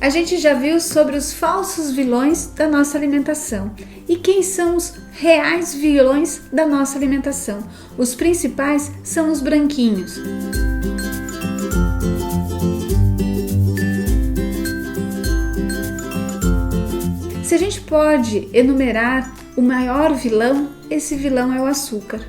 A gente já viu sobre os falsos vilões da nossa alimentação. E quem são os reais vilões da nossa alimentação? Os principais são os branquinhos. Se a gente pode enumerar o maior vilão, esse vilão é o açúcar.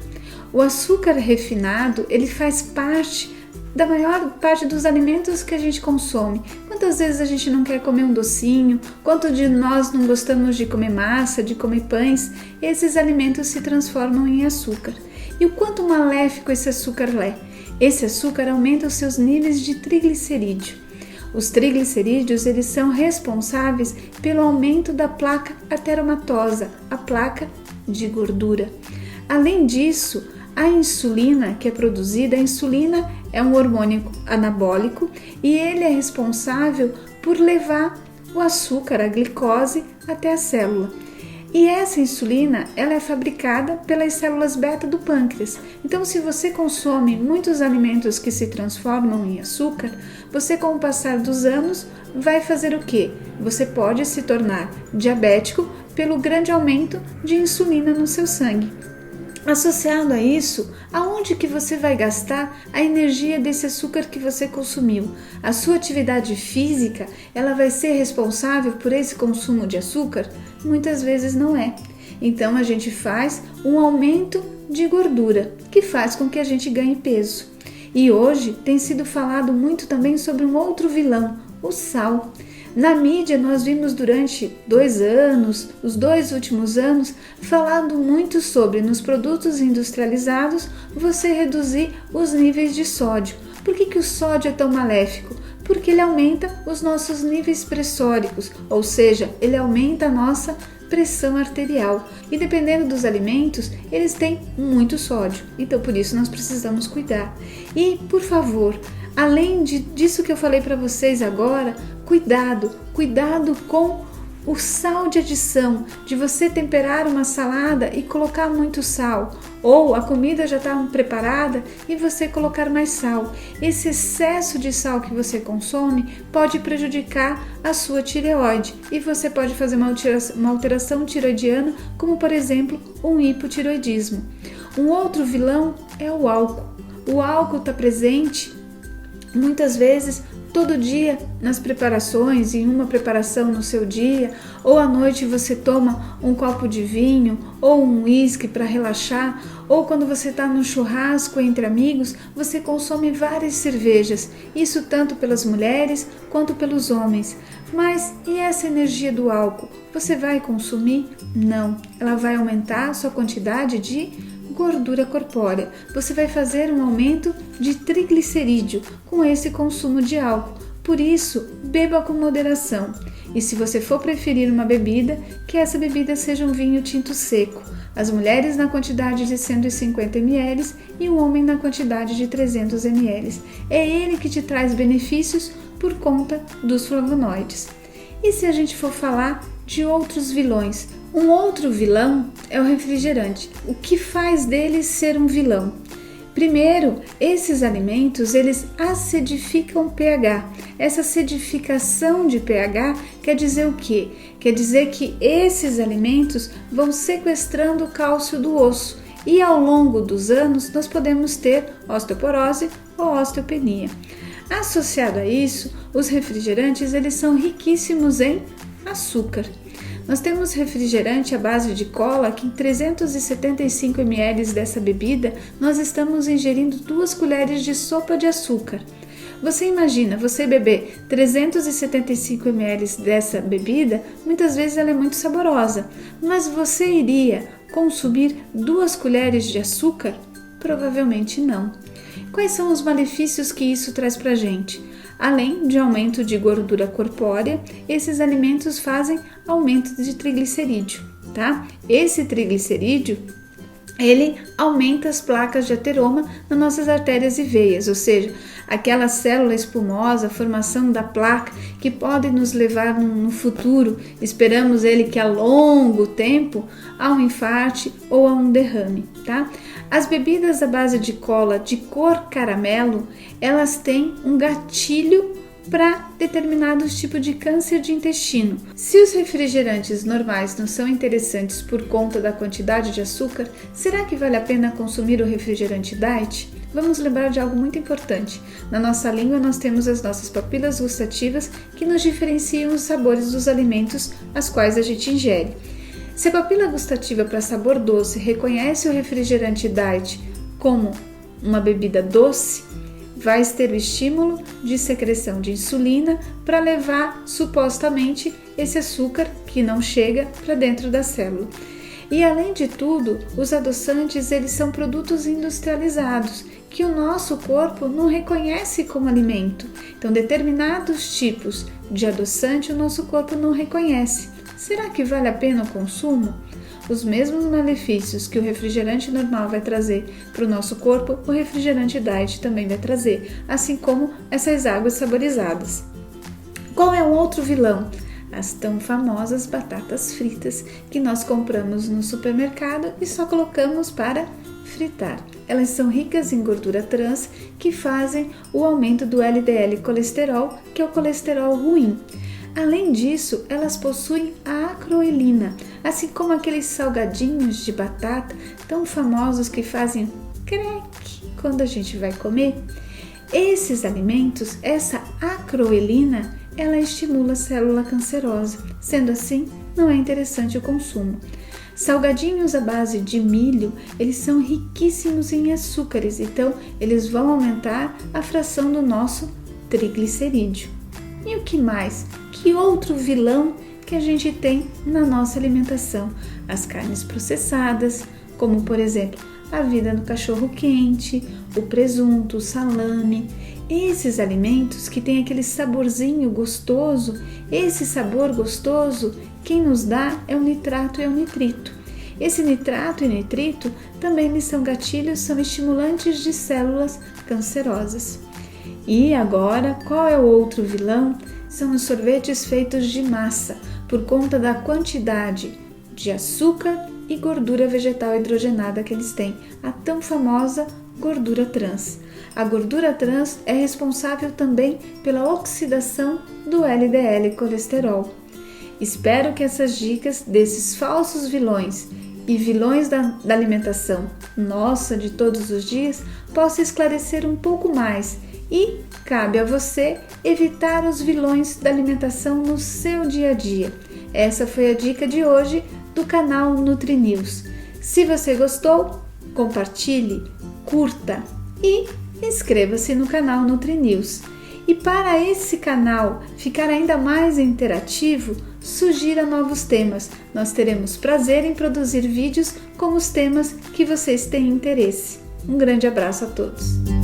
O açúcar refinado, ele faz parte da maior parte dos alimentos que a gente consome. Quantas vezes a gente não quer comer um docinho? Quanto de nós não gostamos de comer massa, de comer pães? Esses alimentos se transformam em açúcar. E o quanto maléfico esse açúcar é? Esse açúcar aumenta os seus níveis de triglicerídeo. Os triglicerídeos, eles são responsáveis pelo aumento da placa ateromatosa, a placa de gordura. Além disso, a insulina que é produzida, a insulina é um hormônio anabólico e ele é responsável por levar o açúcar, a glicose, até a célula. E essa insulina, ela é fabricada pelas células beta do pâncreas. Então, se você consome muitos alimentos que se transformam em açúcar, você, com o passar dos anos, vai fazer o quê? Você pode se tornar diabético pelo grande aumento de insulina no seu sangue. Associado a isso, aonde que você vai gastar a energia desse açúcar que você consumiu? A sua atividade física, ela vai ser responsável por esse consumo de açúcar? Muitas vezes não é. Então a gente faz um aumento de gordura, que faz com que a gente ganhe peso. E hoje tem sido falado muito também sobre um outro vilão, o sal. Na mídia nós vimos durante 2 anos, os 2 últimos anos, falando muito sobre nos produtos industrializados você reduzir os níveis de sódio. Por que o sódio é tão maléfico? Porque ele aumenta os nossos níveis pressóricos, ou seja, ele aumenta a nossa pressão arterial. E dependendo dos alimentos, eles têm muito sódio, então por isso nós precisamos cuidar. E, por favor, além disso que eu falei para vocês agora, cuidado com o sal de adição, de você temperar uma salada e colocar muito sal, ou a comida já está preparada e você colocar mais sal. Esse excesso de sal que você consome pode prejudicar a sua tireoide e você pode fazer uma alteração tiroidiana, como por exemplo um hipotiroidismo. Um outro vilão é o álcool. O álcool está presente muitas vezes todo dia nas preparações, em uma preparação no seu dia, ou à noite você toma um copo de vinho ou um uísque para relaxar, ou quando você está no churrasco entre amigos, você consome várias cervejas, isso tanto pelas mulheres quanto pelos homens. Mas e essa energia do álcool? Você vai consumir? Não, ela vai aumentar a sua quantidade de gordura corpórea. Você vai fazer um aumento de triglicerídeo com esse consumo de álcool. Por isso, beba com moderação. E se você for preferir uma bebida, que essa bebida seja um vinho tinto seco. As mulheres na quantidade de 150 ml e o homem na quantidade de 300 ml. É ele que te traz benefícios por conta dos flavonoides. E se a gente for falar de outros vilões? Um outro vilão é o refrigerante. O que faz dele ser um vilão? Primeiro, esses alimentos, eles acidificam o pH. Essa acidificação de pH quer dizer o quê? Quer dizer que esses alimentos vão sequestrando o cálcio do osso e ao longo dos anos nós podemos ter osteoporose ou osteopenia. Associado a isso, os refrigerantes, eles são riquíssimos em açúcar. Nós temos refrigerante à base de cola que em 375 ml dessa bebida nós estamos ingerindo 2 colheres de sopa de açúcar. Você imagina, você beber 375 ml dessa bebida, muitas vezes ela é muito saborosa, mas você iria consumir 2 colheres de açúcar? Provavelmente não. Quais são os malefícios que isso traz para a gente? Além de aumento de gordura corpórea, esses alimentos fazem aumento de triglicerídeo, tá? Esse triglicerídeo, ele aumenta as placas de ateroma nas nossas artérias e veias, ou seja, aquela célula espumosa, a formação da placa que pode nos levar no futuro, esperamos ele que a longo tempo, a um infarte ou a um derrame, tá? As bebidas à base de cola de cor caramelo, elas têm um gatilho para determinados tipos de câncer de intestino. Se os refrigerantes normais não são interessantes por conta da quantidade de açúcar, será que vale a pena consumir o refrigerante diet? Vamos lembrar de algo muito importante. Na nossa língua nós temos as nossas papilas gustativas que nos diferenciam os sabores dos alimentos aos quais a gente ingere. Se a papila gustativa para sabor doce reconhece o refrigerante diet como uma bebida doce, vai ter o estímulo de secreção de insulina para levar supostamente esse açúcar que não chega para dentro da célula. E além de tudo, os adoçantes eles são produtos industrializados que o nosso corpo não reconhece como alimento. Então, determinados tipos de adoçante o nosso corpo não reconhece. Será que vale a pena o consumo? Os mesmos malefícios que o refrigerante normal vai trazer para o nosso corpo, o refrigerante diet também vai trazer, assim como essas águas saborizadas. Qual é o outro vilão? As tão famosas batatas fritas que nós compramos no supermercado e só colocamos para fritar. Elas são ricas em gordura trans que fazem o aumento do LDL colesterol, que é o colesterol ruim. Além disso, elas possuem a acroelina, assim como aqueles salgadinhos de batata tão famosos que fazem crack quando a gente vai comer. Esses alimentos, essa acroelina, ela estimula a célula cancerosa, sendo assim, não é interessante o consumo. Salgadinhos à base de milho, eles são riquíssimos em açúcares, então eles vão aumentar a fração do nosso triglicerídeo. E o que mais? Que outro vilão que a gente tem na nossa alimentação? As carnes processadas, como por exemplo a vida no cachorro quente, o presunto, o salame. Esses alimentos que têm aquele saborzinho gostoso, esse sabor gostoso, quem nos dá é o nitrato e o nitrito. Esse nitrato e nitrito também eles são gatilhos, são estimulantes de células cancerosas. E agora, qual é o outro vilão? São os sorvetes feitos de massa, por conta da quantidade de açúcar e gordura vegetal hidrogenada que eles têm, a tão famosa gordura trans. A gordura trans é responsável também pela oxidação do LDL colesterol. Espero que essas dicas desses falsos vilões e vilões da alimentação nossa de todos os dias possam esclarecer um pouco mais e cabe a você evitar os vilões da alimentação no seu dia a dia. Essa foi a dica de hoje do canal NutriNews. Se você gostou, compartilhe, curta e inscreva-se no canal NutriNews. E para esse canal ficar ainda mais interativo, sugira novos temas. Nós teremos prazer em produzir vídeos com os temas que vocês têm interesse. Um grande abraço a todos!